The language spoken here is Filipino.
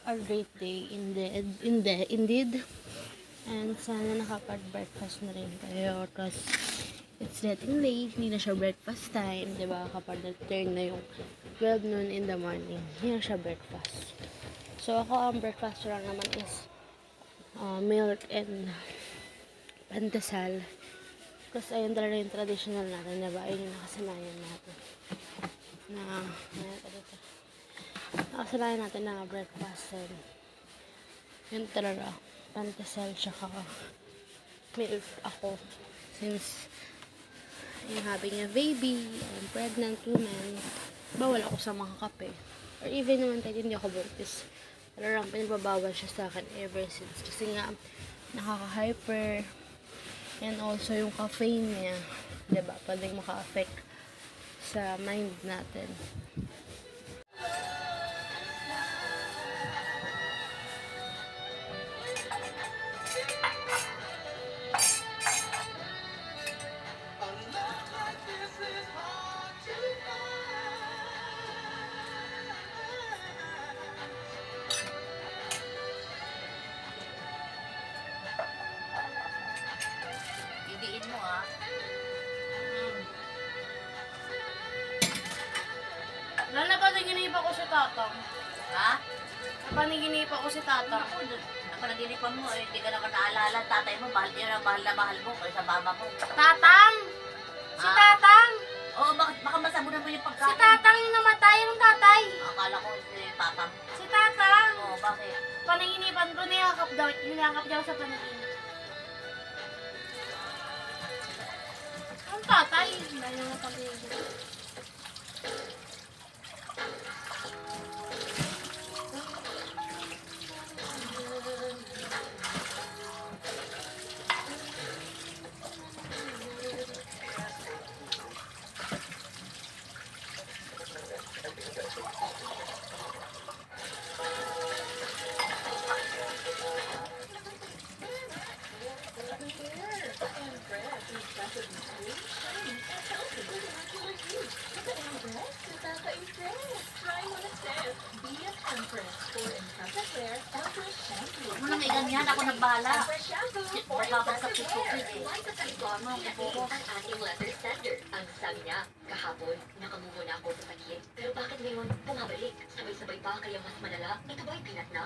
a great day indeed. And sana nakapag-breakfast na rin kayo. Because it's getting late. Hindi na siya breakfast time. Diba? Kapag nag-turn na yung 12 noon in the morning. Hindi na siya breakfast. So, ako ang breakfast lang naman is milk and pandesal. Kasi ayun talaga yung traditional natin. Diba? Ayun yung nakasanayan natin. Nakasanayan natin na breakfast. And yun talaga. Pandesal tsaka milk ako. Since I'm having a baby, I'm pregnant woman, bawal ako sa mga kape. Or even naman tayo, hindi ako buntis. Talagang pinababawal siya sa akin ever since. Kasi nga, nakaka-hyper. And also yung caffeine niya, diba? Pwedeng maka-affect sa mind natin. Idiin mo ah. Napanaginip ako si Tatang. Ha? Napanaginip ako si Tatang. Ako, napanaginipan mo eh. Hindi ka naman naalala. Tatay mo, mahal niya na mahal mo kaysa mama mo. Tatang! Si Ha? Tatang! Oo, baka masabunan mo yung Si pagkain. Tatang yung namatay ng tatay. Akala ko si papa mo. Si Tatang! Oo, bakit? Pananginipan ko, niyakap daw sa panaginip. Ang tatay, dahil nga panaginip. Huwag mo nang iganyan. Ako nagbahala. Nagbabansak si Cupid eh. Ano ang kuko? Ang ating letter sender. Ang sabi niya, kahapon, nakamove na ako sa sakit. Pero bakit ngayon, bumabalik? Sabay-sabay pa, kaya mas malala. Ito ba'y pinat na?